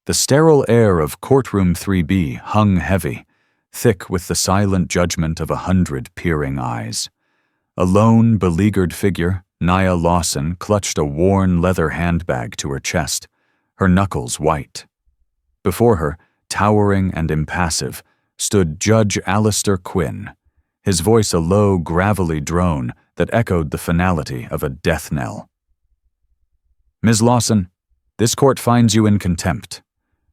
The sterile air of courtroom 3B hung heavy, thick with the silent judgment of 100 peering eyes. A lone, beleaguered figure, Nia Lawson, clutched a worn leather handbag to her chest, her knuckles white. Before her, towering and impassive, stood Judge Alistair Quinn, his voice a low, gravelly drone that echoed the finality of a death knell. "Ms. Lawson, this court finds you in contempt.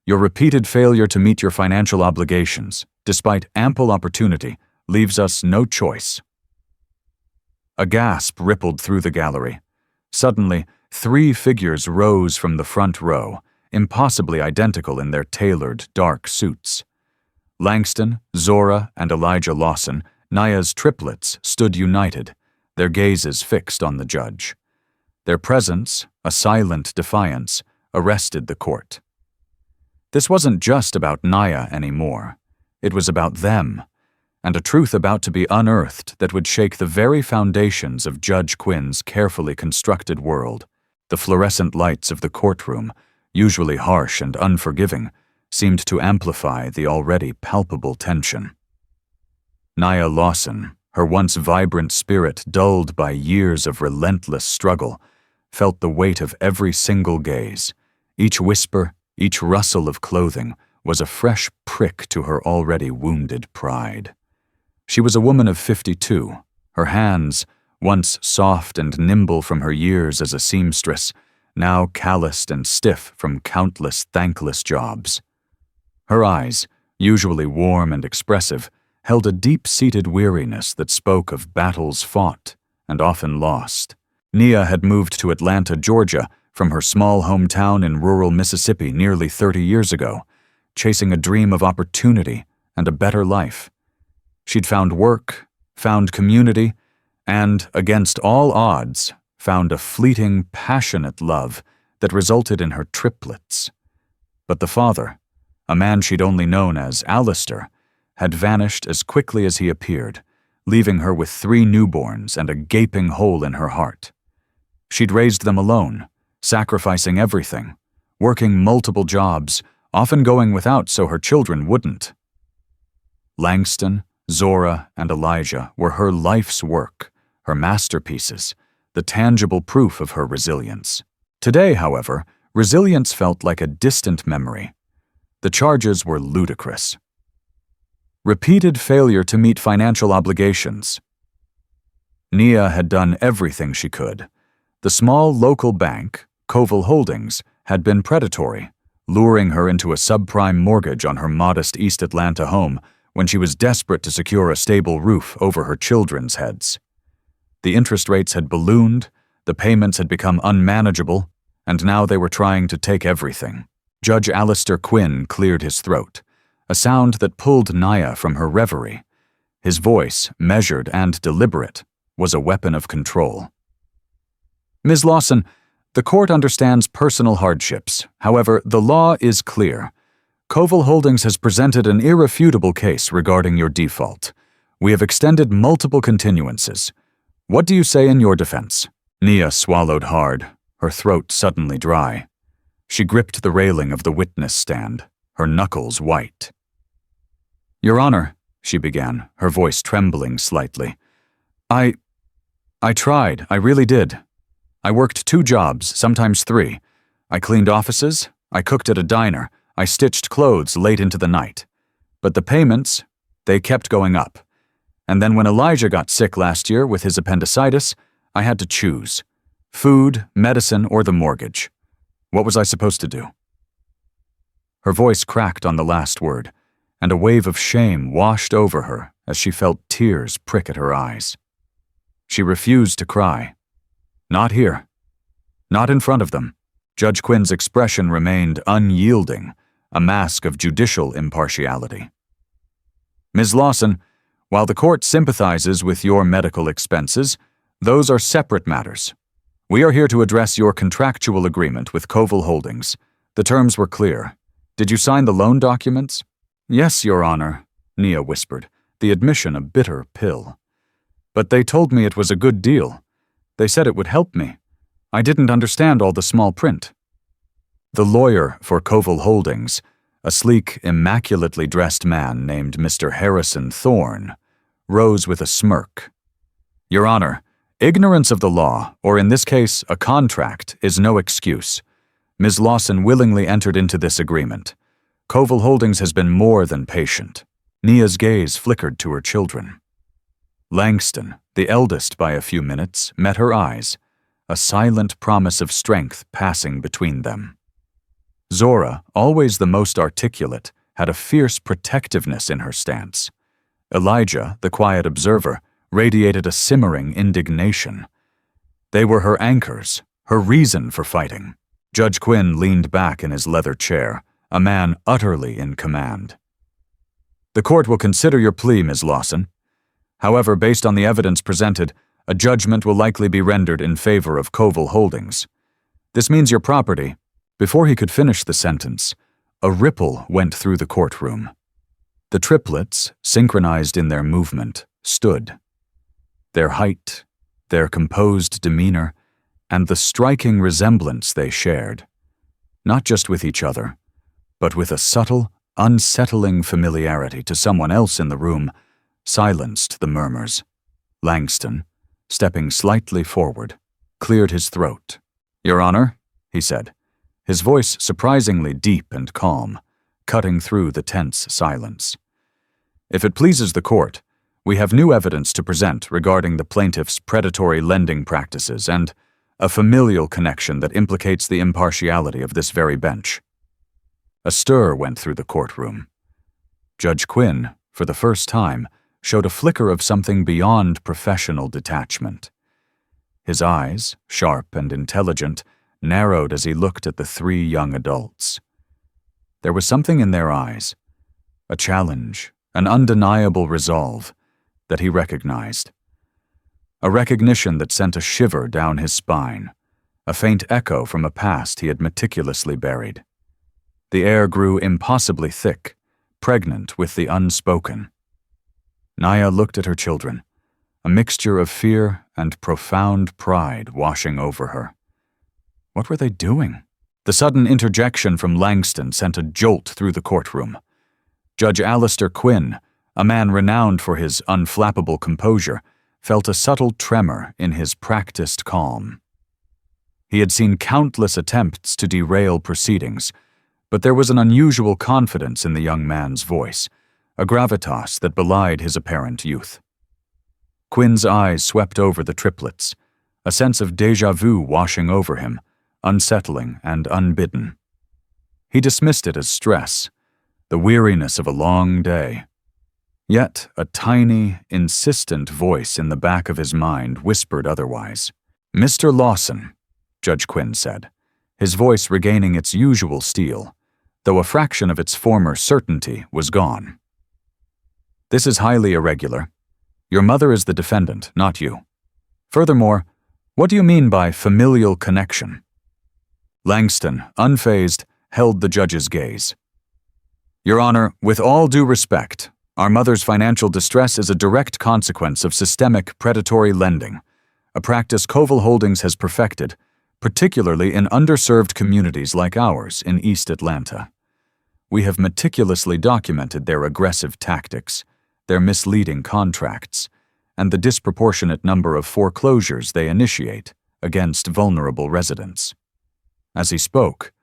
Your repeated failure to meet your financial obligations, despite ample opportunity, leaves us no choice." A gasp rippled through the gallery. Suddenly, 3 figures rose from the front row, impossibly identical in their tailored, dark suits. Langston, Zora, and Elijah Lawson, Nia's triplets, stood united, their gazes fixed on the judge. Their presence, a silent defiance, arrested the court. This wasn't just about Nia anymore. It was about them, and a truth about to be unearthed that would shake the very foundations of Judge Quinn's carefully constructed world. The fluorescent lights of the courtroom, usually harsh and unforgiving, seemed to amplify the already palpable tension. Nia Lawson, her once vibrant spirit dulled by years of relentless struggle, felt the weight of every single gaze. Each whisper, each rustle of clothing was a fresh prick to her already wounded pride. She was a woman of 52, her hands, once soft and nimble from her years as a seamstress, now calloused and stiff from countless thankless jobs. Her eyes, usually warm and expressive, held a deep-seated weariness that spoke of battles fought and often lost. Nia had moved to Atlanta, Georgia, from her small hometown in rural Mississippi nearly 30 years ago, chasing a dream of opportunity and a better life. She'd found work, found community, and, against all odds, found a fleeting, passionate love that resulted in her triplets. But the father, a man she'd only known as Alistair, had vanished as quickly as he appeared, leaving her with 3 newborns and a gaping hole in her heart. She'd raised them alone, sacrificing everything, working multiple jobs, often going without so her children wouldn't. Langston, Zora, and Elijah were her life's work, her masterpieces, the tangible proof of her resilience. Today, however, resilience felt like a distant memory. The charges were ludicrous. Repeated failure to meet financial obligations. Nia had done everything she could. The small local bank, Koval Holdings, had been predatory, luring her into a subprime mortgage on her modest East Atlanta home when she was desperate to secure a stable roof over her children's heads. The interest rates had ballooned, the payments had become unmanageable, and now they were trying to take everything. Judge Alistair Quinn cleared his throat, a sound that pulled Nia from her reverie. His voice, measured and deliberate, was a weapon of control. "Ms. Lawson, the court understands personal hardships. However, the law is clear. Koval Holdings has presented an irrefutable case regarding your default. We have extended multiple continuances. What do you say in your defense?" Nia swallowed hard, her throat suddenly dry. She gripped the railing of the witness stand, her knuckles white. "Your Honor," she began, her voice trembling slightly. I tried, I really did. I worked 2 jobs, sometimes 3. I cleaned offices, I cooked at a diner, I stitched clothes late into the night. But the payments, they kept going up. And then when Elijah got sick last year with his appendicitis, I had to choose. Food, medicine, or the mortgage. What was I supposed to do? Her voice cracked on the last word, and a wave of shame washed over her as she felt tears prick at her eyes. She refused to cry. Not here. Not in front of them. Judge Quinn's expression remained unyielding, a mask of judicial impartiality. "Ms. Lawson, while the court sympathizes with your medical expenses, those are separate matters. We are here to address your contractual agreement with Koval Holdings. The terms were clear. Did you sign the loan documents?" "Yes, Your Honor," Nia whispered, the admission a bitter pill. "But they told me it was a good deal. They said it would help me. I didn't understand all the small print." The lawyer for Koval Holdings, a sleek, immaculately dressed man named Mr. Harrison Thorne, rose with a smirk. Your Honor, ignorance of the law, or in this case, a contract, is no excuse. Ms. Lawson willingly entered into this agreement. Koval Holdings has been more than patient. Nia's gaze flickered to her children. Langston, the eldest by a few minutes, met her eyes, a silent promise of strength passing between them. Zora, always the most articulate, had a fierce protectiveness in her stance. Elijah, the quiet observer, radiated a simmering indignation. They were her anchors, her reason for fighting. Judge Quinn leaned back in his leather chair, a man utterly in command. The court will consider your plea, Ms. Lawson. However, based on the evidence presented, a judgment will likely be rendered in favor of Koval Holdings. This means your property. Before he could finish the sentence, a ripple went through the courtroom. The triplets, synchronized in their movement, stood. Their height, their composed demeanor, and the striking resemblance they shared, not just with each other, but with a subtle, unsettling familiarity to someone else in the room, silenced the murmurs. Langston, stepping slightly forward, cleared his throat. Your Honor, he said, his voice surprisingly deep and calm, cutting through the tense silence. If it pleases the court, we have new evidence to present regarding the plaintiff's predatory lending practices and a familial connection that implicates the impartiality of this very bench. A stir went through the courtroom. Judge Quinn, for the first time, showed a flicker of something beyond professional detachment. His eyes, sharp and intelligent, narrowed as he looked at the three young adults. There was something in their eyes, a challenge, an undeniable resolve, that he recognized. A recognition that sent a shiver down his spine, a faint echo from a past he had meticulously buried. The air grew impossibly thick, pregnant with the unspoken. Nia looked at her children, a mixture of fear and profound pride washing over her. What were they doing? The sudden interjection from Langston sent a jolt through the courtroom. Judge Alistair Quinn, a man renowned for his unflappable composure, felt a subtle tremor in his practiced calm. He had seen countless attempts to derail proceedings, but there was an unusual confidence in the young man's voice, a gravitas that belied his apparent youth. Quinn's eyes swept over the triplets, a sense of déjà vu washing over him, unsettling and unbidden. He dismissed it as stress, the weariness of a long day. Yet a tiny, insistent voice in the back of his mind whispered otherwise. Mr. Lawson, Judge Quinn said, his voice regaining its usual steel, though a fraction of its former certainty was gone. This is highly irregular. Your mother is the defendant, not you. Furthermore, what do you mean by familial connection? Langston, unfazed, held the judge's gaze. Your Honor, with all due respect, our mother's financial distress is a direct consequence of systemic predatory lending, a practice Koval Holdings has perfected, particularly in underserved communities like ours in East Atlanta. We have meticulously documented their aggressive tactics, their misleading contracts, and the disproportionate number of foreclosures they initiate against vulnerable residents. As he spoke,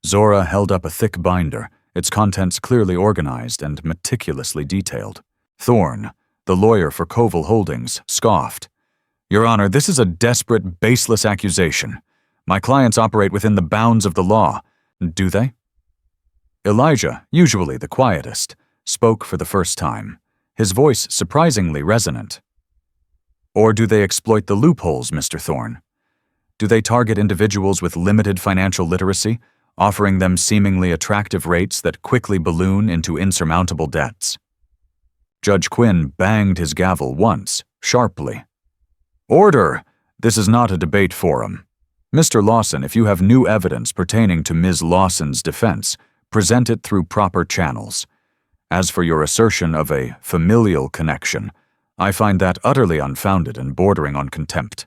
Zora held up a thick binder, its contents clearly organized and meticulously detailed. Thorne, the lawyer for Koval Holdings, scoffed. Your Honor, this is a desperate, baseless accusation. My clients operate within the bounds of the law. Do they? Elijah, usually the quietest, spoke for the first time, his voice surprisingly resonant. Or do they exploit the loopholes, Mr. Thorne? Do they target individuals with limited financial literacy, offering them seemingly attractive rates that quickly balloon into insurmountable debts? Judge Quinn banged his gavel once, sharply. Order! This is not a debate forum. Mr. Lawson, if you have new evidence pertaining to Ms. Lawson's defense, present it through proper channels. As for your assertion of a familial connection, I find that utterly unfounded and bordering on contempt.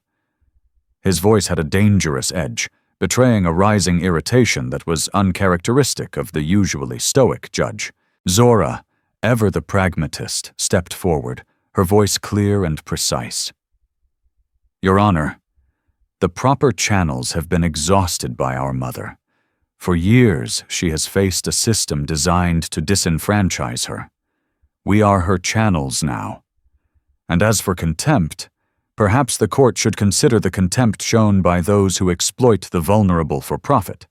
His voice had a dangerous edge, betraying a rising irritation that was uncharacteristic of the usually stoic judge. Zora, ever the pragmatist, stepped forward, her voice clear and precise. "Your Honor, the proper channels have been exhausted by our mother. For years, she has faced a system designed to disenfranchise her. We are her channels now. And as for contempt, perhaps the court should consider the contempt shown by those who exploit the vulnerable for profit,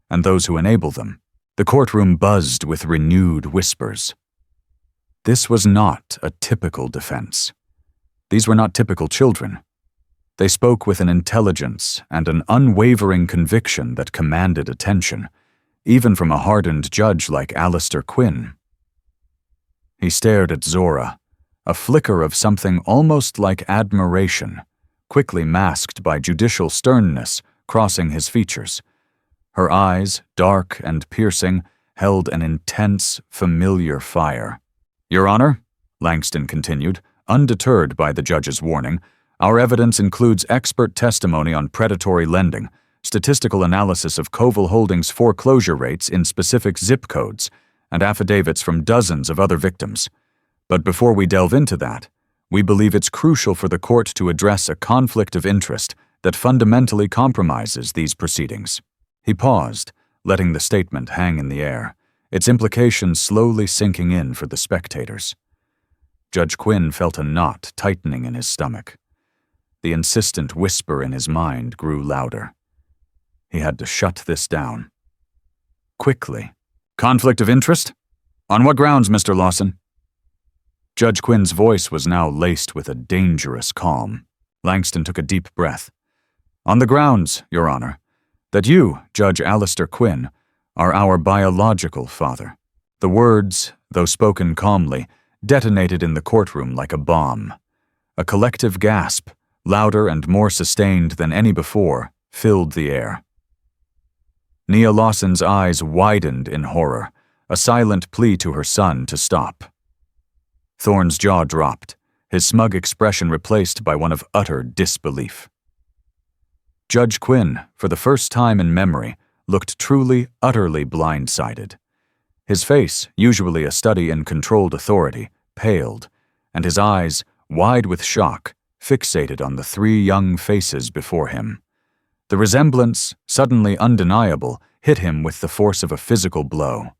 and those who enable them." The courtroom buzzed with renewed whispers. This was not a typical defense. These were not typical children. They spoke with an intelligence and an unwavering conviction that commanded attention, even from a hardened judge like Alistair Quinn. He stared at Zora, a flicker of something almost like admiration, quickly masked by judicial sternness, crossing his features. Her eyes, dark and piercing, held an intense, familiar fire. "Your Honor," Langston continued, undeterred by the judge's warning, "our evidence includes expert testimony on predatory lending, statistical analysis of Koval Holdings' foreclosure rates in specific zip codes, and affidavits from dozens of other victims. But before we delve into that, we believe it's crucial for the court to address a conflict of interest that fundamentally compromises these proceedings." He paused, letting the statement hang in the air, its implications slowly sinking in for the spectators. Judge Quinn felt a knot tightening in his stomach. The insistent whisper in his mind grew louder. He had to shut this down. Quickly. "Conflict of interest? On what grounds, Mr. Lawson?" Judge Quinn's voice was now laced with a dangerous calm. Langston took a deep breath. "On the grounds, Your Honor, that you, Judge Alistair Quinn, are our biological father." The words, though spoken calmly, detonated in the courtroom like a bomb. A collective gasp, louder and more sustained than any before, filled the air. Nia Lawson's eyes widened in horror, a silent plea to her son to stop. Thorne's jaw dropped, his smug expression replaced by one of utter disbelief. Judge Quinn, for the first time in memory, looked truly, utterly blindsided. His face, usually a study in controlled authority, paled, and his eyes, wide with shock, fixated on the three young faces before him. The resemblance, suddenly undeniable, hit him with the force of a physical blow.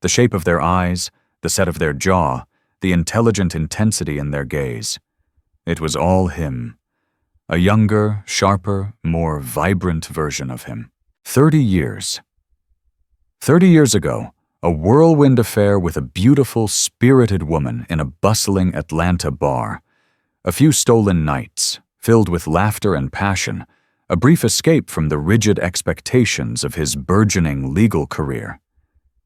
The shape of their eyes, the set of their jaw, the intelligent intensity in their gaze. It was all him. A younger, sharper, more vibrant version of him. 30 years. 30 years ago, a whirlwind affair with a beautiful, spirited woman in a bustling Atlanta bar. A few stolen nights, filled with laughter and passion, a brief escape from the rigid expectations of his burgeoning legal career.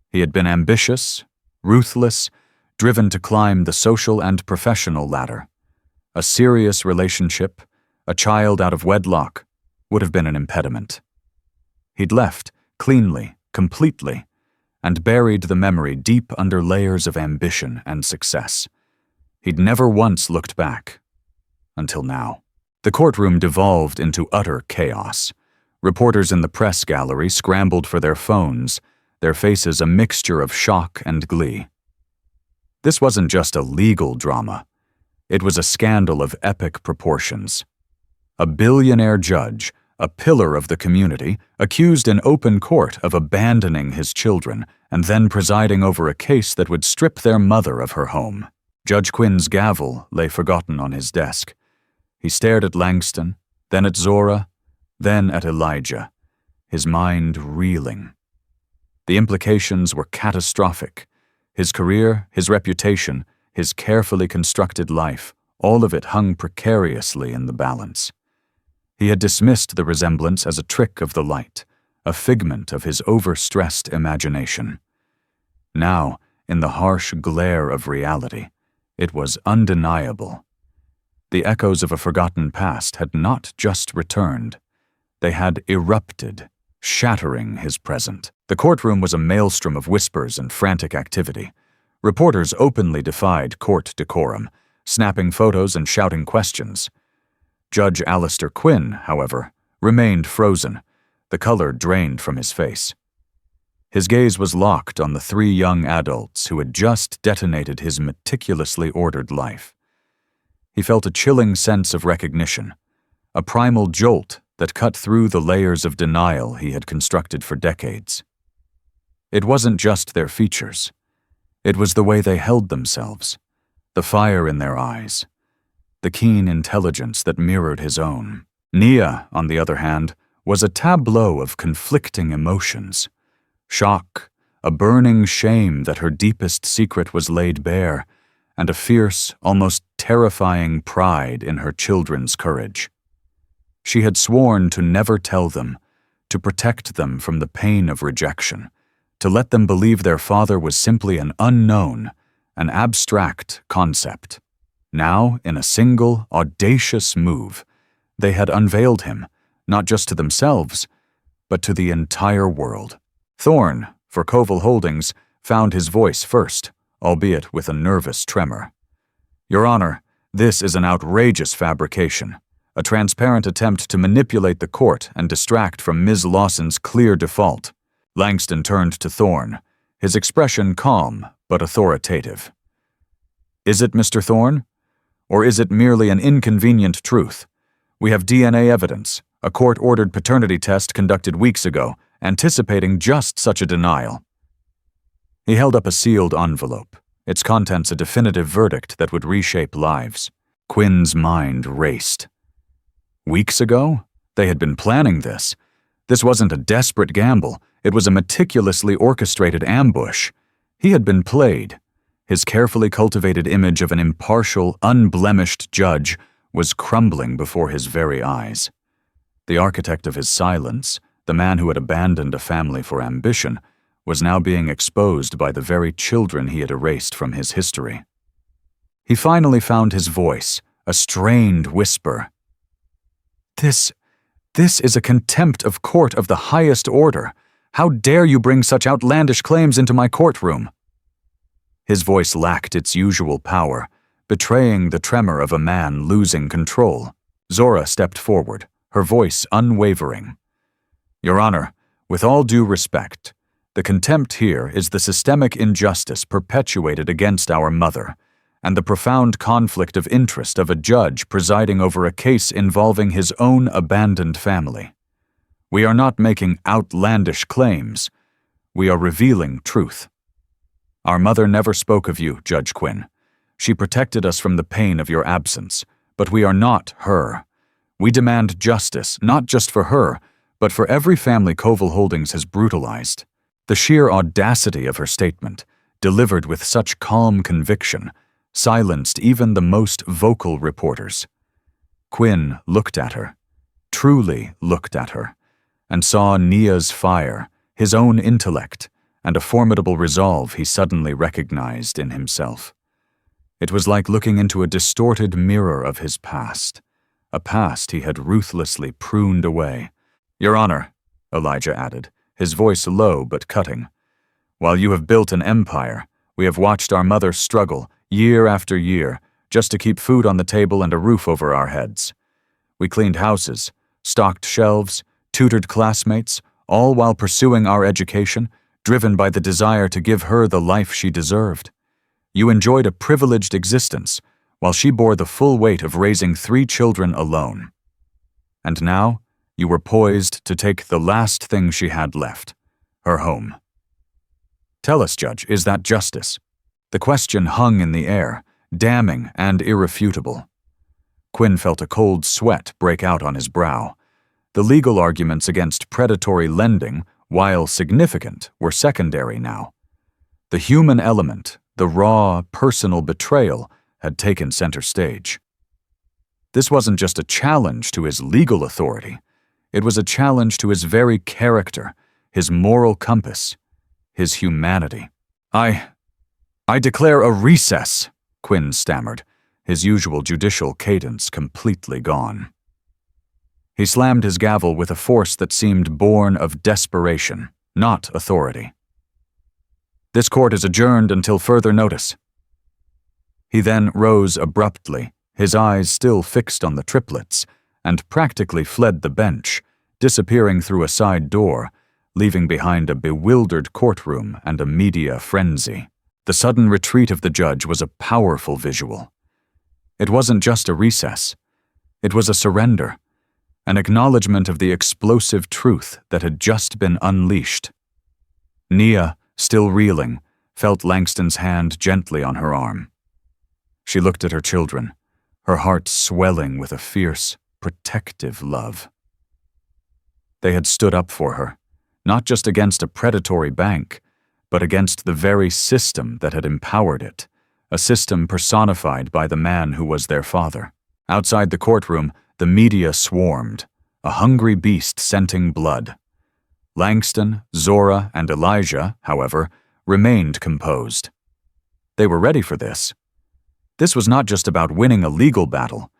He had been ambitious, ruthless, driven to climb the social and professional ladder. A serious relationship, a child out of wedlock, would have been an impediment. He'd left, cleanly, completely, and buried the memory deep under layers of ambition and success. He'd never once looked back. Until now. The courtroom devolved into utter chaos. Reporters in the press gallery scrambled for their phones, their faces a mixture of shock and glee. This wasn't just a legal drama. It was a scandal of epic proportions. A billionaire judge, a pillar of the community, accused in open court of abandoning his children and then presiding over a case that would strip their mother of her home. Judge Quinn's gavel lay forgotten on his desk. He stared at Langston, then at Zora, then at Elijah, his mind reeling. The implications were catastrophic. His career, his reputation, his carefully constructed life, all of it hung precariously in the balance. He had dismissed the resemblance as a trick of the light, a figment of his overstressed imagination. Now, in the harsh glare of reality, it was undeniable. The echoes of a forgotten past had not just returned. They had erupted, shattering his present. The courtroom was a maelstrom of whispers and frantic activity. Reporters openly defied court decorum, snapping photos and shouting questions. Judge Alistair Quinn, however, remained frozen, The color drained from his face. His gaze was locked on the three young adults who had just detonated his meticulously ordered life. He felt a chilling sense of recognition, a primal jolt that cut through the layers of denial he had constructed for decades. It wasn't just their features. It was the way they held themselves, the fire in their eyes, the keen intelligence that mirrored his own. Nia, on the other hand, was a tableau of conflicting emotions. Shock, a burning shame that her deepest secret was laid bare, and a fierce, almost terrifying pride in her children's courage. She had sworn to never tell them, to protect them from the pain of rejection, to let them believe their father was simply an unknown, an abstract concept. Now, in a single, audacious move, they had unveiled him, not just to themselves, but to the entire world. Thorne, for Koval Holdings, found his voice first, albeit with a nervous tremor. "Your Honor, this is an outrageous fabrication, a transparent attempt to manipulate the court and distract from Ms. Lawson's clear default." Langston turned to Thorne, his expression calm but authoritative. "Is it, Mr. Thorne? Or is it merely an inconvenient truth? We have DNA evidence, a court-ordered paternity test conducted weeks ago, anticipating just such a denial." He held up a sealed envelope, its contents a definitive verdict that would reshape lives. Quinn's mind raced. Weeks ago? They had been planning this. This wasn't a desperate gamble, it was a meticulously orchestrated ambush. He had been played. His carefully cultivated image of an impartial, unblemished judge was crumbling before his very eyes. The architect of his silence, the man who had abandoned a family for ambition, was now being exposed by the very children he had erased from his history. He finally found his voice, a strained whisper. This is a contempt of court of the highest order. How dare you bring such outlandish claims into my courtroom?" His voice lacked its usual power, betraying the tremor of a man losing control. Zora stepped forward, her voice unwavering. "Your Honor, with all due respect, the contempt here is the systemic injustice perpetuated against our mother, and the profound conflict of interest of a judge presiding over a case involving his own abandoned family. We are not making outlandish claims. We are revealing truth. Our mother never spoke of you, Judge Quinn. She protected us from the pain of your absence, but we are not her. We demand justice, not just for her, but for every family Koval Holdings has brutalized." The sheer audacity of her statement, delivered with such calm conviction, silenced even the most vocal reporters. Quinn looked at her, truly looked at her, and saw Nia's fire, his own intellect, and a formidable resolve he suddenly recognized in himself. It was like looking into a distorted mirror of his past, a past he had ruthlessly pruned away. "Your Honor," Elijah added, his voice low but cutting, "while you have built an empire, we have watched our mother struggle, year after year, just to keep food on the table and a roof over our heads. We cleaned houses, stocked shelves, tutored classmates, all while pursuing our education, driven by the desire to give her the life she deserved. You enjoyed a privileged existence, while she bore the full weight of raising 3 children alone. And now, you were poised to take the last thing she had left, her home. Tell us, Judge, is that justice?" The question hung in the air, damning and irrefutable. Quinn felt a cold sweat break out on his brow. The legal arguments against predatory lending, while significant, were secondary now. The human element, the raw, personal betrayal, had taken center stage. This wasn't just a challenge to his legal authority. It was a challenge to his very character, his moral compass, his humanity. I declare a recess," Quinn stammered, his usual judicial cadence completely gone. He slammed his gavel with a force that seemed born of desperation, not authority. "This court is adjourned until further notice." He then rose abruptly, his eyes still fixed on the triplets, and practically fled the bench, disappearing through a side door, leaving behind a bewildered courtroom and a media frenzy. The sudden retreat of the judge was a powerful visual. It wasn't just a recess. It was a surrender, an acknowledgement of the explosive truth that had just been unleashed. Nia, still reeling, felt Langston's hand gently on her arm. She looked at her children, her heart swelling with a fierce, protective love. They had stood up for her, not just against a predatory bank, but against the very system that had empowered it, a system personified by the man who was their father. Outside the courtroom, the media swarmed, a hungry beast scenting blood. Langston, Zora, and Elijah, however, remained composed. They were ready for this. This was not just about winning a legal battle.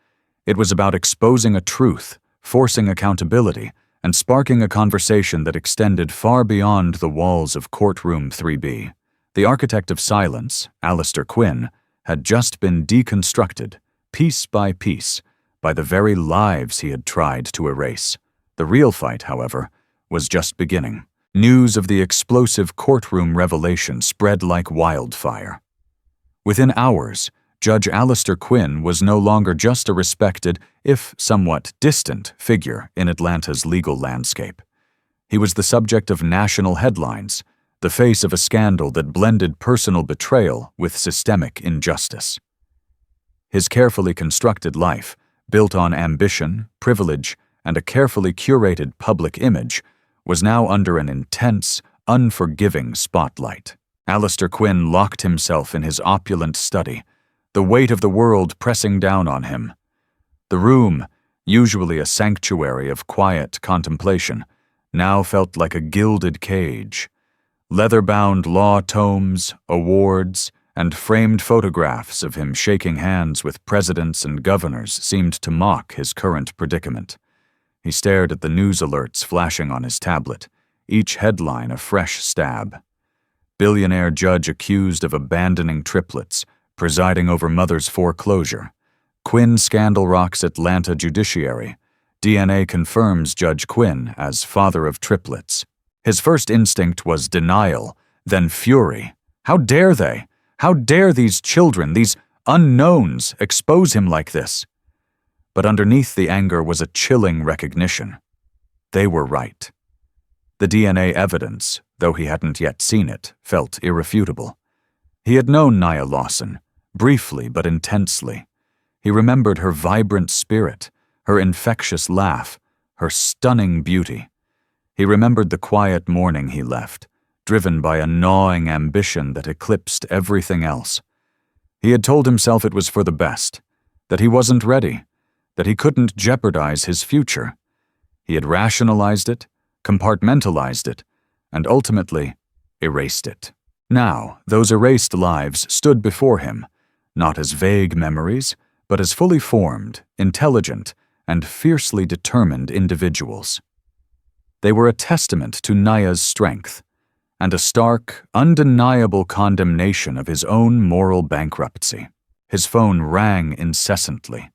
It was about exposing a truth, forcing accountability, and sparking a conversation that extended far beyond the walls of courtroom 3B. The architect of silence, Alistair Quinn, had just been deconstructed, piece by piece, by the very lives he had tried to erase. The real fight, however, was just beginning. News of the explosive courtroom revelation spread like wildfire. Within hours, Judge Alistair Quinn was no longer just a respected, if somewhat distant, figure in Atlanta's legal landscape. He was the subject of national headlines, the face of a scandal that blended personal betrayal with systemic injustice. His carefully constructed life, built on ambition, privilege, and a carefully curated public image, was now under an intense, unforgiving spotlight. Alistair Quinn locked himself in his opulent study, the weight of the world pressing down on him. The room, usually a sanctuary of quiet contemplation, now felt like a gilded cage. Leather-bound law tomes, awards, and framed photographs of him shaking hands with presidents and governors seemed to mock his current predicament. He stared at the news alerts flashing on his tablet, each headline a fresh stab. Billionaire judge accused of abandoning triplets, presiding over mother's foreclosure. Quinn scandal rocks Atlanta judiciary. DNA confirms Judge Quinn as father of triplets. His first instinct was denial, then fury. How dare they? How dare these children, these unknowns, expose him like this? But underneath the anger was a chilling recognition. They were right. The DNA evidence, though he hadn't yet seen it, felt irrefutable. He had known Nia Lawson, briefly but intensely. He remembered her vibrant spirit, her infectious laugh, her stunning beauty. He remembered the quiet morning he left, driven by a gnawing ambition that eclipsed everything else. He had told himself it was for the best, that he wasn't ready, that he couldn't jeopardize his future. He had rationalized it, compartmentalized it, and ultimately erased it. Now, those erased lives stood before him, not as vague memories, but as fully formed, intelligent, and fiercely determined individuals. They were a testament to Nia's strength, and a stark, undeniable condemnation of his own moral bankruptcy. His phone rang incessantly.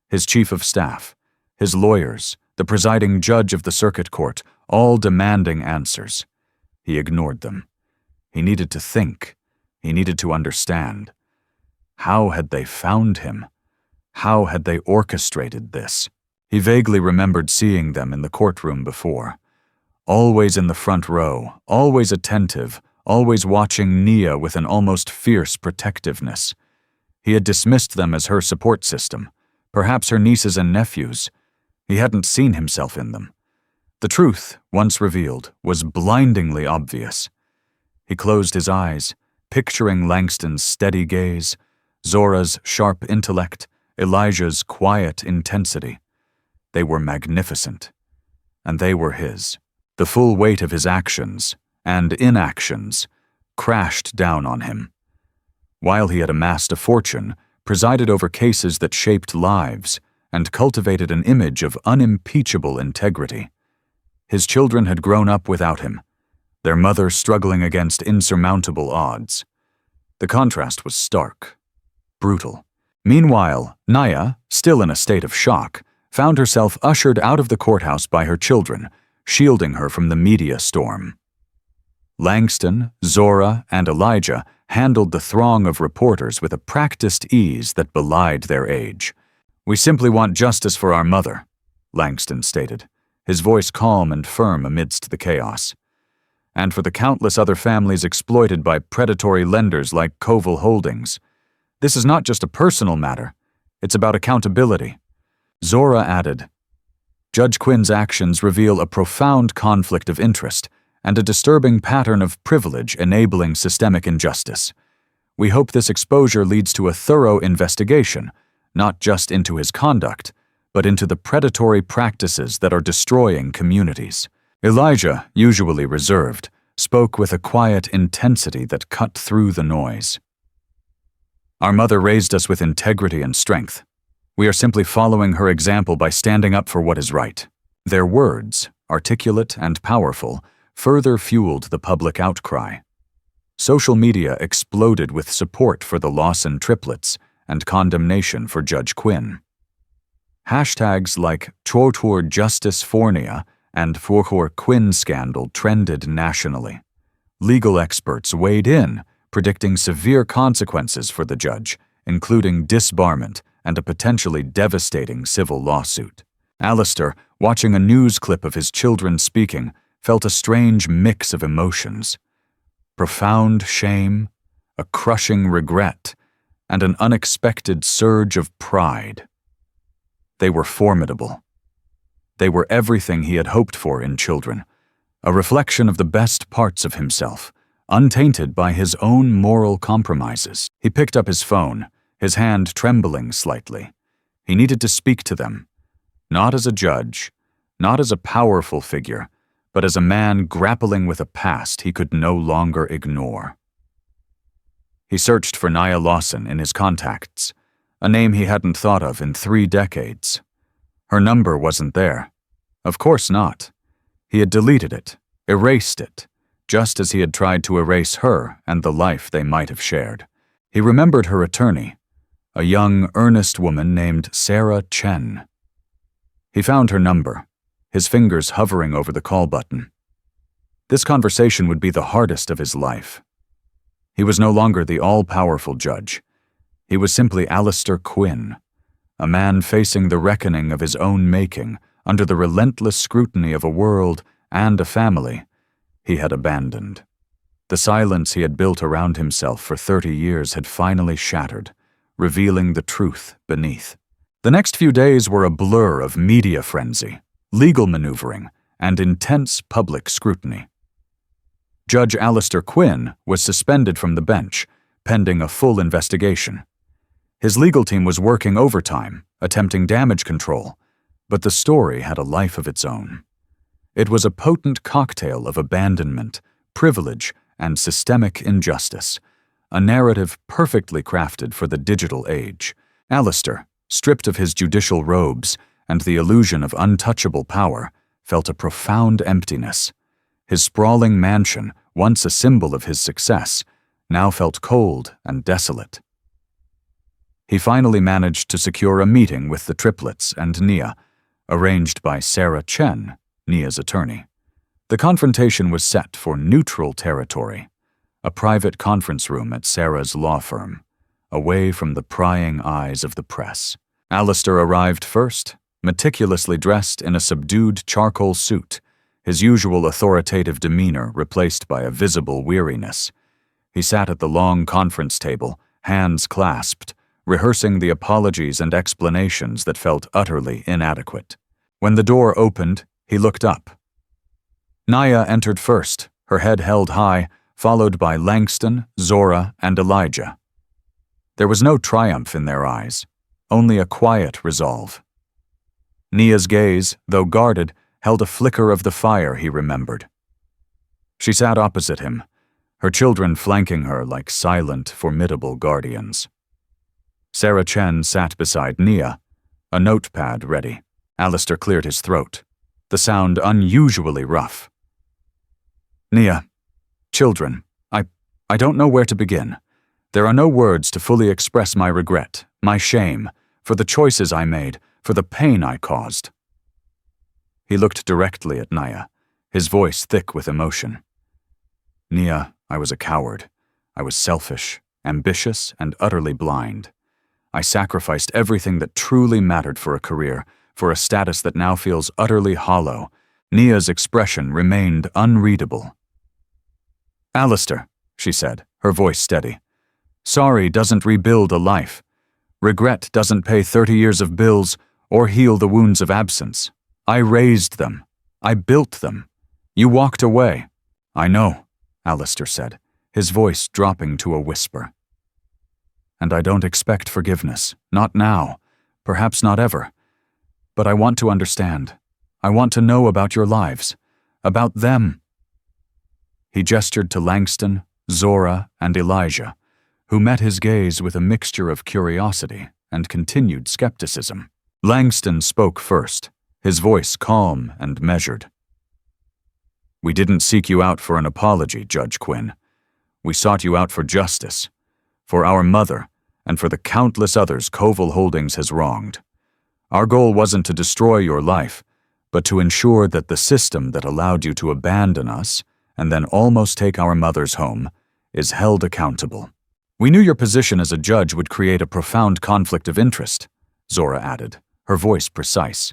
His chief of staff, his lawyers, the presiding judge of the circuit court, all demanding answers. He ignored them. He needed to think. He needed to understand. How had they found him? How had they orchestrated this? He vaguely remembered seeing them in the courtroom before. Always in the front row, always attentive, always watching Nia with an almost fierce protectiveness. He had dismissed them as her support system, perhaps her nieces and nephews. He hadn't seen himself in them. The truth, once revealed, was blindingly obvious. He closed his eyes, picturing Langston's steady gaze, Zora's sharp intellect, Elijah's quiet intensity. They were magnificent, and they were his. The full weight of his actions and inactions crashed down on him. While he had amassed a fortune, presided over cases that shaped lives, and cultivated an image of unimpeachable integrity, his children had grown up without him, their mother struggling against insurmountable odds. The contrast was stark, brutal. Meanwhile, Nia, still in a state of shock, found herself ushered out of the courthouse by her children, shielding her from the media storm. Langston, Zora, and Elijah handled the throng of reporters with a practiced ease that belied their age. "We simply want justice for our mother," Langston stated, his voice calm and firm amidst the chaos. "And for the countless other families exploited by predatory lenders like Koval Holdings. This is not just a personal matter, it's about accountability." Zora added, "Judge Quinn's actions reveal a profound conflict of interest and a disturbing pattern of privilege enabling systemic injustice. We hope this exposure leads to a thorough investigation, not just into his conduct, but into the predatory practices that are destroying communities." Elijah, usually reserved, spoke with a quiet intensity that cut through the noise. "Our mother raised us with integrity and strength. We are simply following her example by standing up for what is right." Their words, articulate and powerful, further fueled the public outcry. Social media exploded with support for the Lawson triplets and condemnation for Judge Quinn. Hashtags like "Trotor Justice Fornia" and "For Quinn Scandal" trended nationally. Legal experts weighed in, predicting severe consequences for the judge, including disbarment and a potentially devastating civil lawsuit. Alistair, watching a news clip of his children speaking, felt a strange mix of emotions. Profound shame, a crushing regret, and an unexpected surge of pride. They were formidable. They were everything he had hoped for in children, a reflection of the best parts of himself, untainted by his own moral compromises. He picked up his phone, his hand trembling slightly. He needed to speak to them, not as a judge, not as a powerful figure, but as a man grappling with a past he could no longer ignore. He searched for Nia Lawson in his contacts, a name he hadn't thought of in 3 decades. Her number wasn't there. Of course not. He had deleted it, erased it, just as he had tried to erase her and the life they might have shared. He remembered her attorney, a young, earnest woman named Sarah Chen. He found her number, his fingers hovering over the call button. This conversation would be the hardest of his life. He was no longer the all-powerful judge. He was simply Alistair Quinn, a man facing the reckoning of his own making under the relentless scrutiny of a world and a family he had abandoned. The silence he had built around himself for 30 years had finally shattered, revealing the truth beneath. The next few days were a blur of media frenzy, legal maneuvering, and intense public scrutiny. Judge Alistair Quinn was suspended from the bench, pending a full investigation. His legal team was working overtime, attempting damage control, but the story had a life of its own. It was a potent cocktail of abandonment, privilege, and systemic injustice, a narrative perfectly crafted for the digital age. Alistair, stripped of his judicial robes and the illusion of untouchable power, felt a profound emptiness. His sprawling mansion, once a symbol of his success, now felt cold and desolate. He finally managed to secure a meeting with the triplets and Nia, arranged by Sarah Chen, Nia's attorney. The confrontation was set for neutral territory, a private conference room at Sarah's law firm, away from the prying eyes of the press. Alistair arrived first, meticulously dressed in a subdued charcoal suit, his usual authoritative demeanor replaced by a visible weariness. He sat at the long conference table, hands clasped, rehearsing the apologies and explanations that felt utterly inadequate. When the door opened, he looked up. Nia entered first, her head held high, followed by Langston, Zora, and Elijah. There was no triumph in their eyes, only a quiet resolve. Nia's gaze, though guarded, held a flicker of the fire he remembered. She sat opposite him, her children flanking her like silent, formidable guardians. Sarah Chen sat beside Nia, a notepad ready. Alistair cleared his throat, the sound unusually rough. "Nia, children, I don't know where to begin. There are no words to fully express my regret, my shame, for the choices I made, for the pain I caused." He looked directly at Naya, his voice thick with emotion. "Nia, I was a coward. I was selfish, ambitious, and utterly blind. I sacrificed everything that truly mattered for a career, for a status that now feels utterly hollow." Nia's expression remained unreadable. "Alistair," she said, her voice steady. "Sorry doesn't rebuild a life. Regret doesn't pay 30 years of bills or heal the wounds of absence. I raised them. I built them. You walked away." "I know," Alistair said, his voice dropping to a whisper. "And I don't expect forgiveness. Not now. Perhaps not ever. But I want to understand. I want to know about your lives. About them." He gestured to Langston, Zora, and Elijah, who met his gaze with a mixture of curiosity and continued skepticism. Langston spoke first, his voice calm and measured. "We didn't seek you out for an apology, Judge Quinn. We sought you out for justice, for our mother, and for the countless others Koval Holdings has wronged. Our goal wasn't to destroy your life, but to ensure that the system that allowed you to abandon us and then almost take our mother's home is held accountable." "We knew your position as a judge would create a profound conflict of interest," Zora added, her voice precise.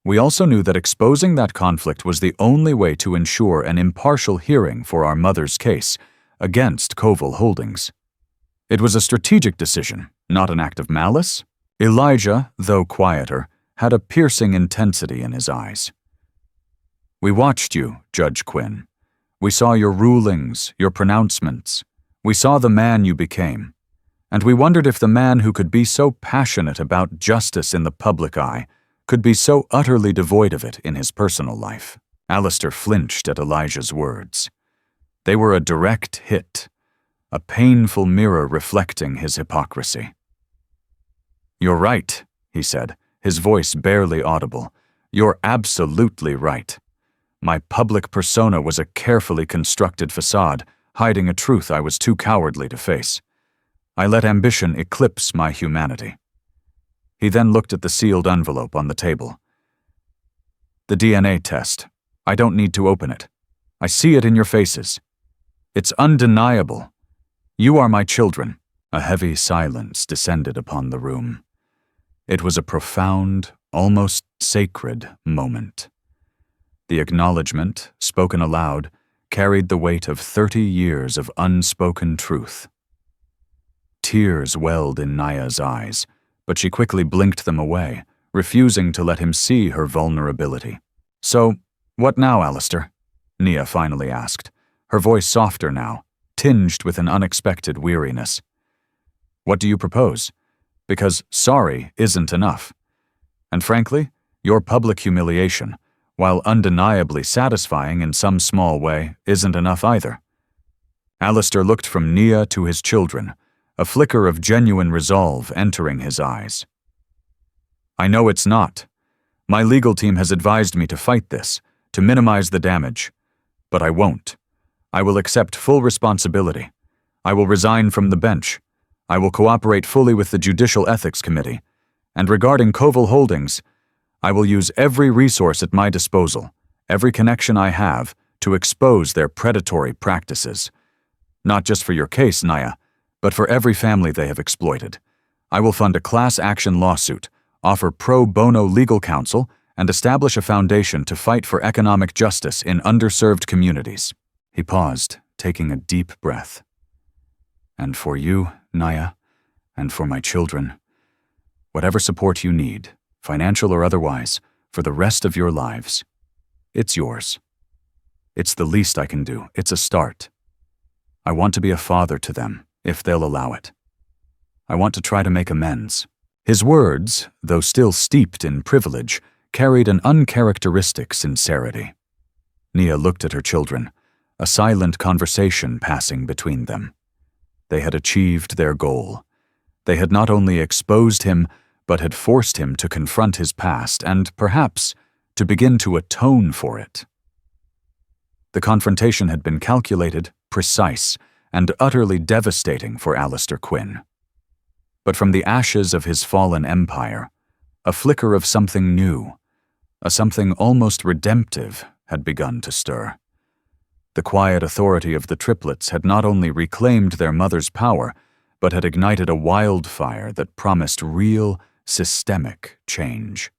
"We also knew that exposing that conflict was the only way to ensure an impartial hearing for our mother's case against Koval Holdings. It was a strategic decision, not an act of malice." Elijah, though quieter, had a piercing intensity in his eyes. "We watched you, Judge Quinn. We saw your rulings, your pronouncements. We saw the man you became. And we wondered if the man who could be so passionate about justice in the public eye could be so utterly devoid of it in his personal life." Alistair flinched at Elijah's words. They were a direct hit, a painful mirror reflecting his hypocrisy. "You're right," he said, his voice barely audible. "You're absolutely right. My public persona was a carefully constructed facade, hiding a truth I was too cowardly to face. I let ambition eclipse my humanity." He then looked at the sealed envelope on the table. "The DNA test. I don't need to open it. I see it in your faces. It's undeniable. You are my children." A heavy silence descended upon the room. It was a profound, almost sacred moment. The acknowledgement, spoken aloud, carried the weight of 30 years of unspoken truth. Tears welled in Naya's eyes, but she quickly blinked them away, refusing to let him see her vulnerability. "So, what now, Alistair?" Nia finally asked, her voice softer now, tinged with an unexpected weariness. "What do you propose? Because sorry isn't enough. And frankly, your public humiliation, while undeniably satisfying in some small way, isn't enough either." Alistair looked from Nia to his children, a flicker of genuine resolve entering his eyes. "I know it's not. My legal team has advised me to fight this, to minimize the damage. But I won't. I will accept full responsibility. I will resign from the bench. I will cooperate fully with the Judicial Ethics Committee. And regarding Koval Holdings, I will use every resource at my disposal, every connection I have, to expose their predatory practices. Not just for your case, Naya, but for every family they have exploited. I will fund a class action lawsuit, offer pro bono legal counsel, and establish a foundation to fight for economic justice in underserved communities." He paused, taking a deep breath. "And for you, Naya, and for my children, whatever support you need, financial or otherwise, for the rest of your lives, it's yours. It's the least I can do. It's a start. I want to be a father to them, if they'll allow it. I want to try to make amends." His words, though still steeped in privilege, carried an uncharacteristic sincerity. Nia looked at her children, a silent conversation passing between them. They had achieved their goal. They had not only exposed him, but had forced him to confront his past and, perhaps, to begin to atone for it. The confrontation had been calculated, precise, and utterly devastating for Alistair Quinn. But from the ashes of his fallen empire, A flicker of something new, a something almost redemptive, had begun to stir. The quiet authority of the triplets had not only reclaimed their mother's power, but had ignited a wildfire that promised real, systemic change.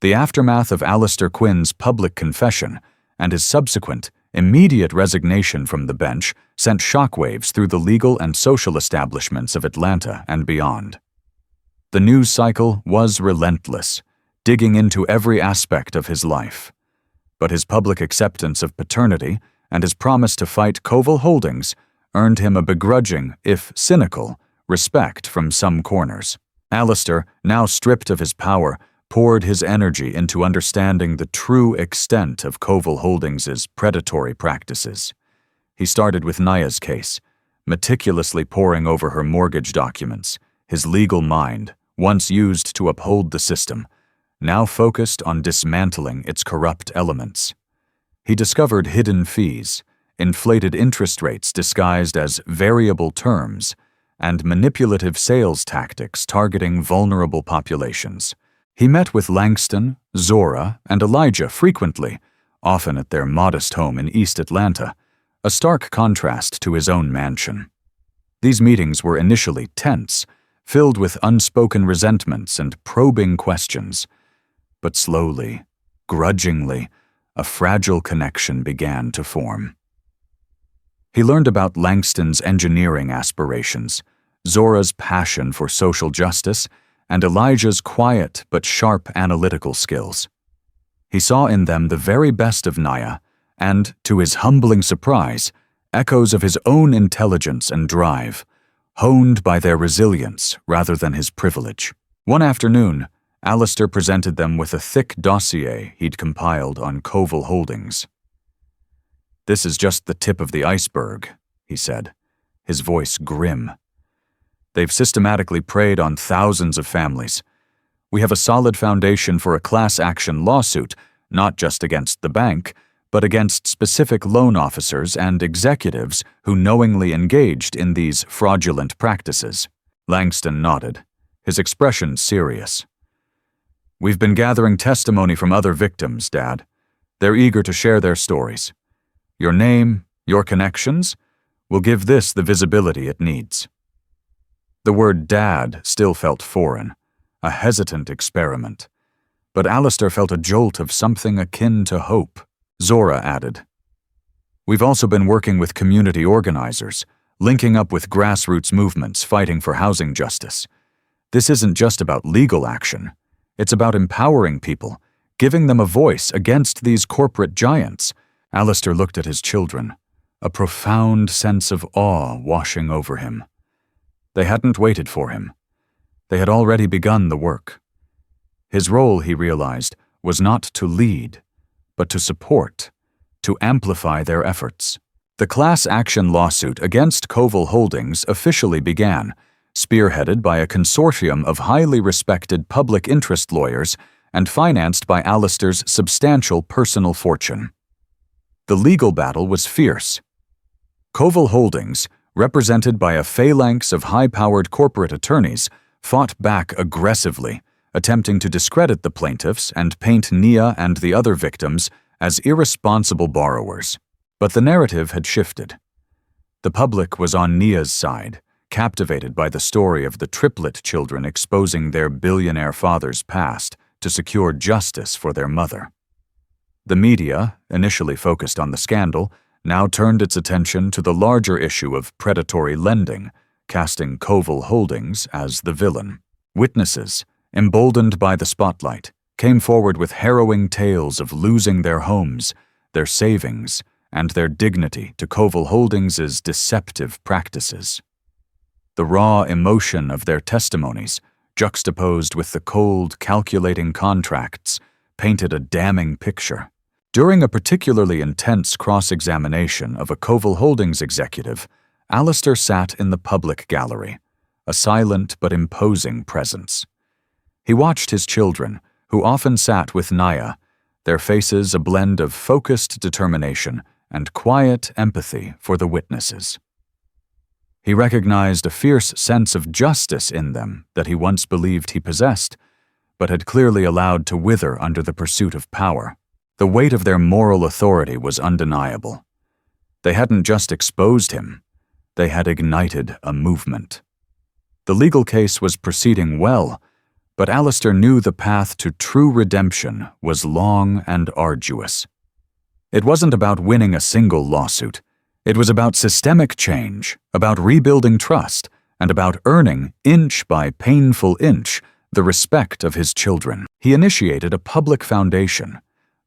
The aftermath of Alistair Quinn's public confession and his subsequent, immediate resignation from the bench sent shockwaves through the legal and social establishments of Atlanta and beyond. The news cycle was relentless, digging into every aspect of his life. But his public acceptance of paternity and his promise to fight Koval Holdings earned him a begrudging, if cynical, respect from some corners. Alistair, now stripped of his power, poured his energy into understanding the true extent of Koval Holdings' predatory practices. He started with Naya's case, meticulously poring over her mortgage documents, his legal mind, once used to uphold the system, now focused on dismantling its corrupt elements. He discovered hidden fees, inflated interest rates disguised as variable terms, and manipulative sales tactics targeting vulnerable populations. He met with Langston, Zora, and Elijah frequently, often at their modest home in East Atlanta, a stark contrast to his own mansion. These meetings were initially tense, filled with unspoken resentments and probing questions. But slowly, grudgingly, a fragile connection began to form. He learned about Langston's engineering aspirations, Zora's passion for social justice, and Elijah's quiet but sharp analytical skills. He saw in them the very best of Naya, and, to his humbling surprise, echoes of his own intelligence and drive, honed by their resilience rather than his privilege. One afternoon, Alistair presented them with a thick dossier he'd compiled on Koval Holdings. "This is just the tip of the iceberg," he said, his voice grim. "They've systematically preyed on thousands of families. We have a solid foundation for a class action lawsuit, not just against the bank, but against specific loan officers and executives who knowingly engaged in these fraudulent practices." Langston nodded, his expression serious. "We've been gathering testimony from other victims, Dad. They're eager to share their stories. Your name, your connections, will give this the visibility it needs." The word Dad still felt foreign, a hesitant experiment. But Alistair felt a jolt of something akin to hope. Zora added, "We've also been working with community organizers, linking up with grassroots movements fighting for housing justice. This isn't just about legal action. It's about empowering people, giving them a voice against these corporate giants." Alistair looked at his children, a profound sense of awe washing over him. They hadn't waited for him. They had already begun the work. His role, he realized, was not to lead, but to support, to amplify their efforts. The class action lawsuit against Koval Holdings officially began, spearheaded by a consortium of highly respected public interest lawyers and financed by Alistair's substantial personal fortune. The legal battle was fierce. Koval Holdings, represented by a phalanx of high-powered corporate attorneys, fought back aggressively, attempting to discredit the plaintiffs and paint Nia and the other victims as irresponsible borrowers. But the narrative had shifted. The public was on Nia's side, captivated by the story of the triplet children exposing their billionaire father's past to secure justice for their mother. The media, initially focused on the scandal, now turned its attention to the larger issue of predatory lending, casting Koval Holdings as the villain. Witnesses, emboldened by the spotlight, came forward with harrowing tales of losing their homes, their savings, and their dignity to Koval Holdings' deceptive practices. The raw emotion of their testimonies, juxtaposed with the cold, calculating contracts, painted a damning picture. During a particularly intense cross-examination of a Koval Holdings executive, Alistair sat in the public gallery, a silent but imposing presence. He watched his children, who often sat with Naya, their faces a blend of focused determination and quiet empathy for the witnesses. He recognized a fierce sense of justice in them that he once believed he possessed, but had clearly allowed to wither under the pursuit of power. The weight of their moral authority was undeniable. They hadn't just exposed him, they had ignited a movement. The legal case was proceeding well, but Alistair knew the path to true redemption was long and arduous. It wasn't about winning a single lawsuit. It was about systemic change, about rebuilding trust, and about earning, inch by painful inch, the respect of his children. He initiated a public foundation,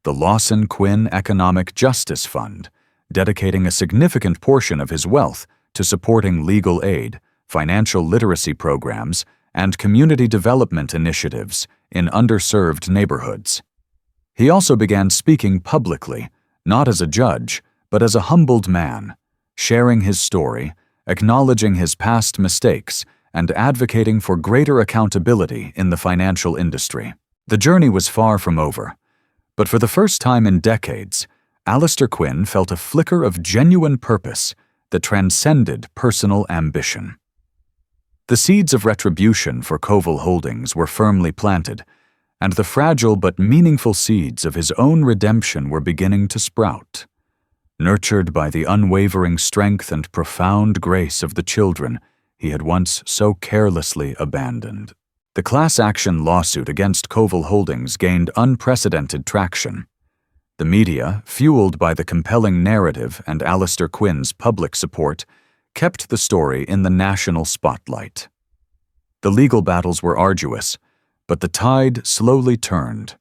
the Lawson Quinn Economic Justice Fund, dedicating a significant portion of his wealth to supporting legal aid, financial literacy programs, and community development initiatives in underserved neighborhoods. He also began speaking publicly, not as a judge, but as a humbled man, sharing his story, acknowledging his past mistakes, and advocating for greater accountability in the financial industry. The journey was far from over, but for the first time in decades, Alistair Quinn felt a flicker of genuine purpose that transcended personal ambition. The seeds of retribution for Koval Holdings were firmly planted, and the fragile but meaningful seeds of his own redemption were beginning to sprout. Nurtured by the unwavering strength and profound grace of the children he had once so carelessly abandoned. The class action lawsuit against Koval Holdings gained unprecedented traction. The media, fueled by the compelling narrative and Alistair Quinn's public support, kept the story in the national spotlight. The legal battles were arduous, but the tide slowly turned.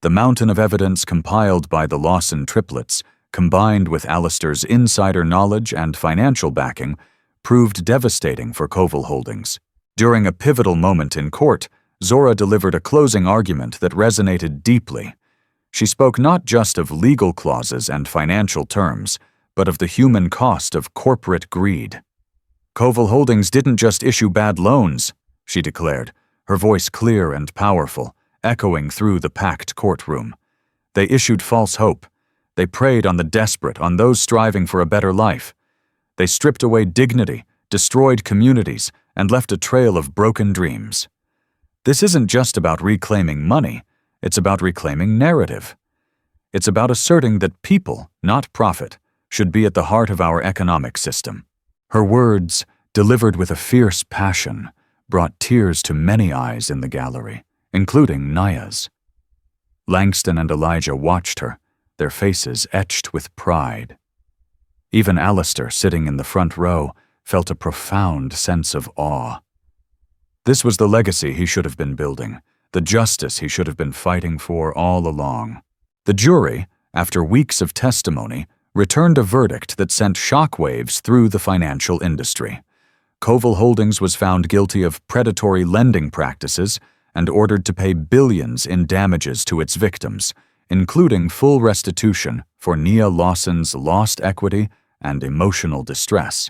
The mountain of evidence compiled by the Lawson triplets, combined with Alistair's insider knowledge and financial backing, proved devastating for Koval Holdings. During a pivotal moment in court, Zora delivered a closing argument that resonated deeply. She spoke not just of legal clauses and financial terms, but of the human cost of corporate greed. Koval Holdings didn't just issue bad loans, she declared, her voice clear and powerful, echoing through the packed courtroom. They issued false hope. They preyed on the desperate, on those striving for a better life. They stripped away dignity, destroyed communities, and left a trail of broken dreams. This isn't just about reclaiming money, it's about reclaiming narrative. It's about asserting that people, not profit, should be at the heart of our economic system. Her words, delivered with a fierce passion, brought tears to many eyes in the gallery, including Naya's. Langston and Elijah watched her, their faces etched with pride. Even Alistair, sitting in the front row, felt a profound sense of awe. This was the legacy he should have been building, the justice he should have been fighting for all along. The jury, after weeks of testimony, returned a verdict that sent shockwaves through the financial industry. Koval Holdings was found guilty of predatory lending practices and ordered to pay billions in damages to its victims, including full restitution for Nia Lawson's lost equity and emotional distress.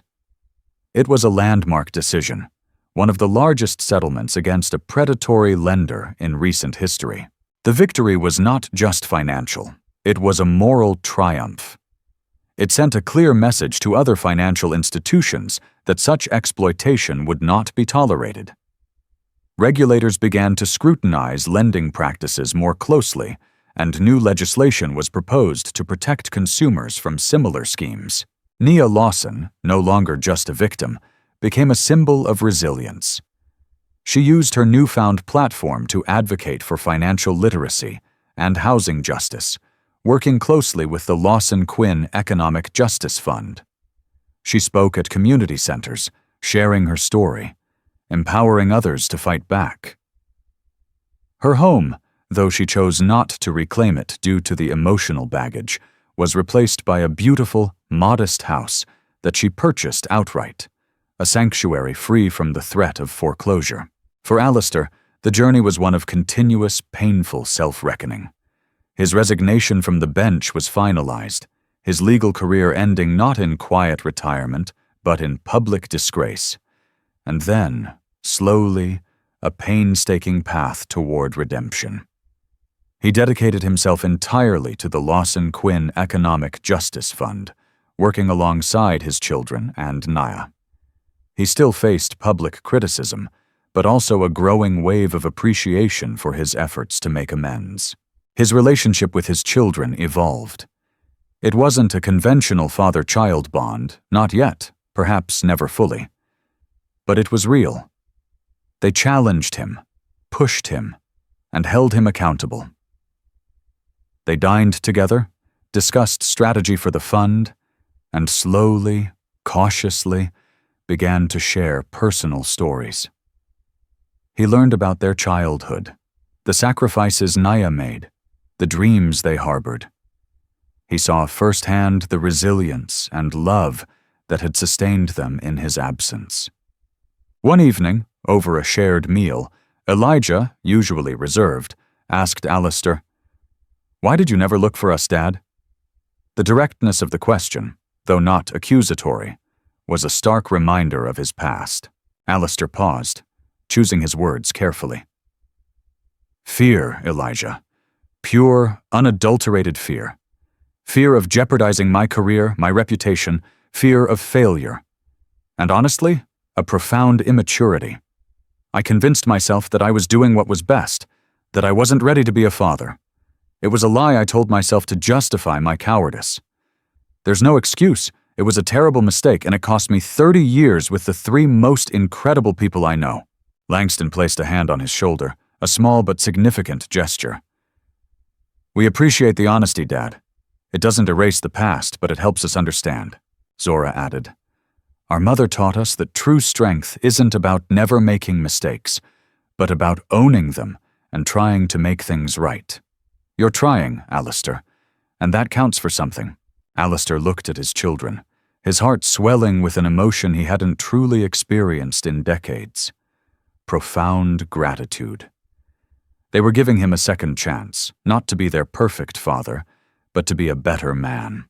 It was a landmark decision, one of the largest settlements against a predatory lender in recent history. The victory was not just financial, it was a moral triumph. It sent a clear message to other financial institutions that such exploitation would not be tolerated. Regulators began to scrutinize lending practices more closely, and new legislation was proposed to protect consumers from similar schemes. Nia Lawson, no longer just a victim, became a symbol of resilience. She used her newfound platform to advocate for financial literacy and housing justice, working closely with the Lawson Quinn Economic Justice Fund. She spoke at community centers, sharing her story, empowering others to fight back. Her home, though she chose not to reclaim it due to the emotional baggage, was replaced by a beautiful, modest house that she purchased outright, a sanctuary free from the threat of foreclosure. For Alistair, the journey was one of continuous, painful self-reckoning. His resignation from the bench was finalized, his legal career ending not in quiet retirement, but in public disgrace. And then, slowly, a painstaking path toward redemption. He dedicated himself entirely to the Lawson Quinn Economic Justice Fund, working alongside his children and Naya. He still faced public criticism, but also a growing wave of appreciation for his efforts to make amends. His relationship with his children evolved. It wasn't a conventional father-child bond, not yet, perhaps never fully. But it was real. They challenged him, pushed him, and held him accountable. They dined together, discussed strategy for the fund, and slowly, cautiously, began to share personal stories. He learned about their childhood, the sacrifices Naya made, the dreams they harbored. He saw firsthand the resilience and love that had sustained them in his absence. One evening, over a shared meal, Elijah, usually reserved, asked Alistair, "Why did you never look for us, Dad?" The directness of the question, though not accusatory, was a stark reminder of his past. Alistair paused, choosing his words carefully. "Fear, Elijah. Pure, unadulterated fear. Fear of jeopardizing my career, my reputation, fear of failure. And honestly, a profound immaturity. I convinced myself that I was doing what was best, that I wasn't ready to be a father. It was a lie I told myself to justify my cowardice. There's no excuse. It was a terrible mistake, and it cost me 30 years with the 3 most incredible people I know." Langston placed a hand on his shoulder, a small but significant gesture. "We appreciate the honesty, Dad. It doesn't erase the past, but it helps us understand," Zora added. "Our mother taught us that true strength isn't about never making mistakes, but about owning them and trying to make things right. You're trying, Alistair, and that counts for something." Alistair looked at his children, his heart swelling with an emotion he hadn't truly experienced in decades. Profound gratitude. They were giving him a second chance, not to be their perfect father, but to be a better man.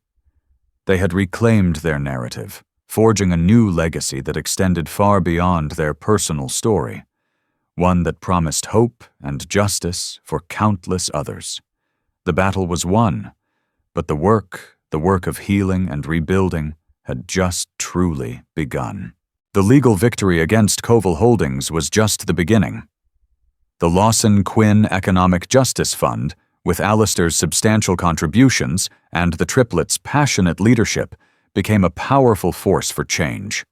They had reclaimed their narrative, forging a new legacy that extended far beyond their personal story, one that promised hope and justice for countless others. The battle was won, but the work of healing and rebuilding, had just truly begun. The legal victory against Koval Holdings was just the beginning. The Lawson-Quinn Economic Justice Fund, with Alistair's substantial contributions and the triplets' passionate leadership, became a powerful force for change.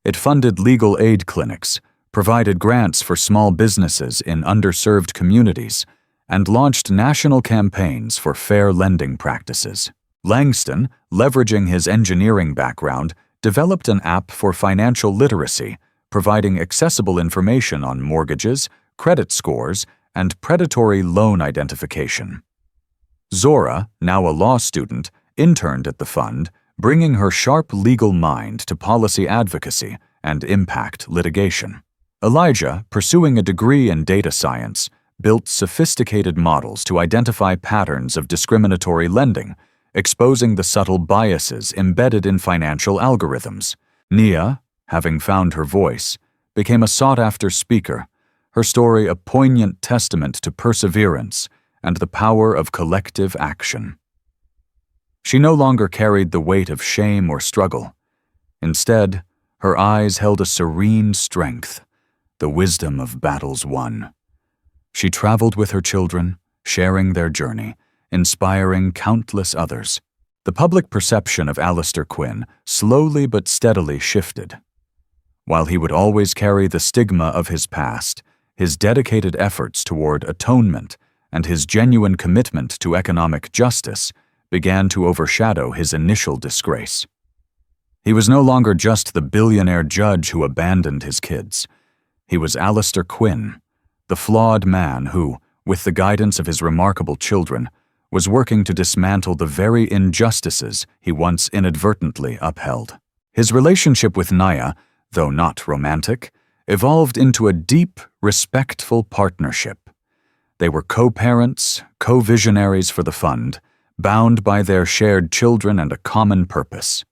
It funded legal aid clinics, provided grants for small businesses in underserved communities, and launched national campaigns for fair lending practices. Langston, leveraging his engineering background, developed an app for financial literacy, providing accessible information on mortgages, credit scores, and predatory loan identification. Zora, now a law student, interned at the fund, bringing her sharp legal mind to policy advocacy and impact litigation. Elijah, pursuing a degree in data science, built sophisticated models to identify patterns of discriminatory lending, exposing the subtle biases embedded in financial algorithms. Nia, having found her voice, became a sought-after speaker, her story a poignant testament to perseverance and the power of collective action. She no longer carried the weight of shame or struggle. Instead, her eyes held a serene strength, the wisdom of battles won. She traveled with her children, sharing their journey, inspiring countless others. The public perception of Alistair Quinn slowly but steadily shifted. While he would always carry the stigma of his past, his dedicated efforts toward atonement and his genuine commitment to economic justice began to overshadow his initial disgrace. He was no longer just the billionaire judge who abandoned his kids. He was Alistair Quinn, the flawed man who, with the guidance of his remarkable children, was working to dismantle the very injustices he once inadvertently upheld. His relationship with Naya, though not romantic, evolved into a deep, respectful partnership. They were co-parents, co-visionaries for the fund, bound by their shared children and a common purpose.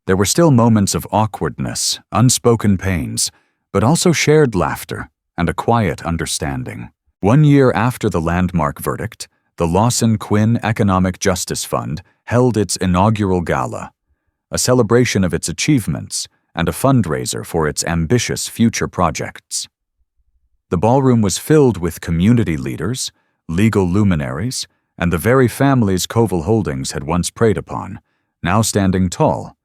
There were still moments of awkwardness, unspoken pains, but also shared laughter and a quiet understanding. 1 year after the landmark verdict, the Lawson-Quinn Economic Justice Fund held its inaugural gala, a celebration of its achievements and a fundraiser for its ambitious future projects. The ballroom was filled with community leaders, legal luminaries, and the very families Koval Holdings had once preyed upon, now standing tall,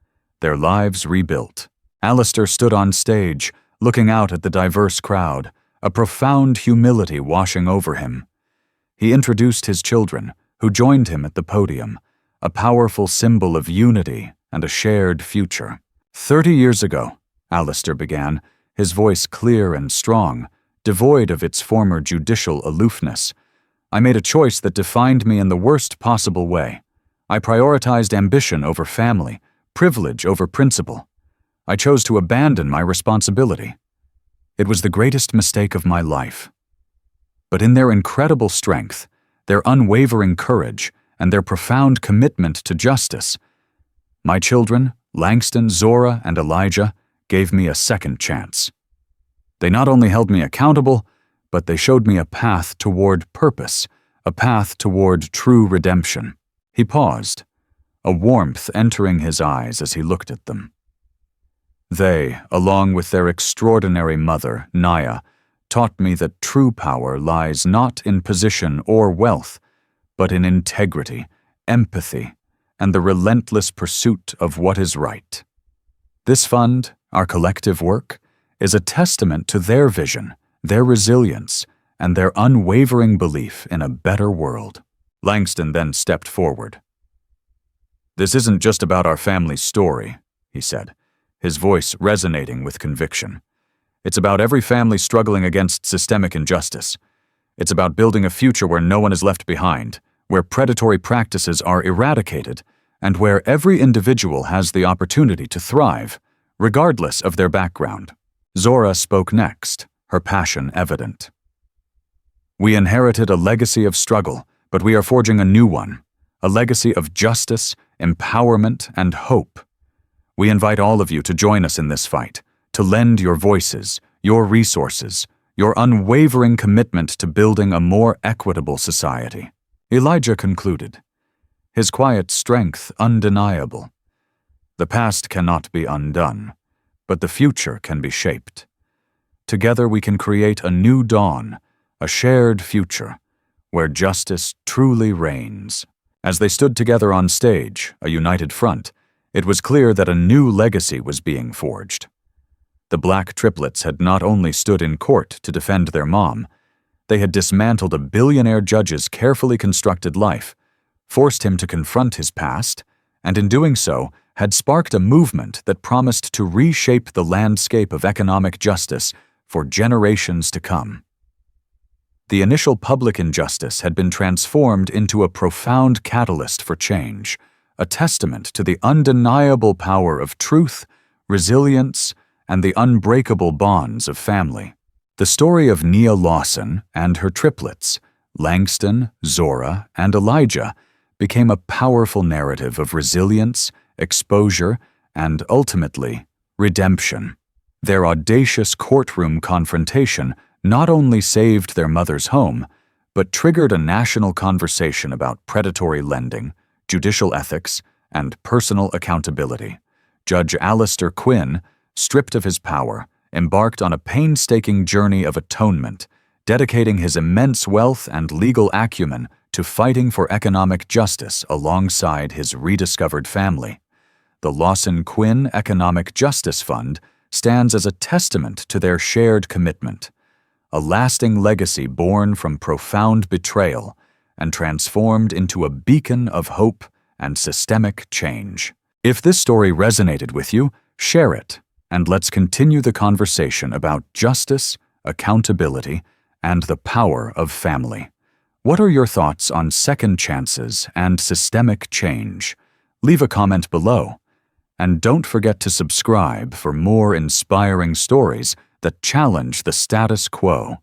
their lives rebuilt. Alistair stood on stage, looking out at the diverse crowd, a profound humility washing over him. He introduced his children, who joined him at the podium, a powerful symbol of unity and a shared future. 30 years ago, Alistair began, his voice clear and strong, devoid of its former judicial aloofness. I made a choice that defined me in the worst possible way. I prioritized ambition over family, privilege over principle. I chose to abandon my responsibility. It was the greatest mistake of my life. But in their incredible strength, their unwavering courage, and their profound commitment to justice, my children, Langston, Zora, and Elijah, gave me a second chance. They not only held me accountable, but they showed me a path toward purpose, a path toward true redemption. He paused, a warmth entering his eyes as he looked at them. They, along with their extraordinary mother, Naya, taught me that true power lies not in position or wealth, but in integrity, empathy, and the relentless pursuit of what is right. This fund, our collective work, is a testament to their vision, their resilience, and their unwavering belief in a better world. Langston then stepped forward. "This isn't just about our family's story," he said, his voice resonating with conviction. "It's about every family struggling against systemic injustice. It's about building a future where no one is left behind, where predatory practices are eradicated, and where every individual has the opportunity to thrive, regardless of their background." Zora spoke next, her passion evident. "We inherited a legacy of struggle, but we are forging a new one, a legacy of justice, empowerment, and hope. We invite all of you to join us in this fight, to lend your voices, your resources, your unwavering commitment to building a more equitable society." Elijah concluded, his quiet strength undeniable. "The past cannot be undone, but the future can be shaped. Together we can create a new dawn, a shared future, where justice truly reigns." As they stood together on stage, a united front, it was clear that a new legacy was being forged. The black triplets had not only stood in court to defend their mom, they had dismantled a billionaire judge's carefully constructed life, forced him to confront his past, and in doing so, had sparked a movement that promised to reshape the landscape of economic justice for generations to come. The initial public injustice had been transformed into a profound catalyst for change, a testament to the undeniable power of truth, resilience, and the unbreakable bonds of family. The story of Nia Lawson and her triplets, Langston, Zora, and Elijah, became a powerful narrative of resilience, exposure, and ultimately, redemption. Their audacious courtroom confrontation not only saved their mother's home, but triggered a national conversation about predatory lending, judicial ethics, and personal accountability. Judge Alistair Quinn, stripped of his power, embarked on a painstaking journey of atonement, dedicating his immense wealth and legal acumen to fighting for economic justice alongside his rediscovered family. The Lawson-Quinn Economic Justice Fund stands as a testament to their shared commitment, a lasting legacy born from profound betrayal and transformed into a beacon of hope and systemic change. If this story resonated with you, share it, and let's continue the conversation about justice, accountability, and the power of family. What are your thoughts on second chances and systemic change? Leave a comment below. And don't forget to subscribe for more inspiring stories that challenge the status quo.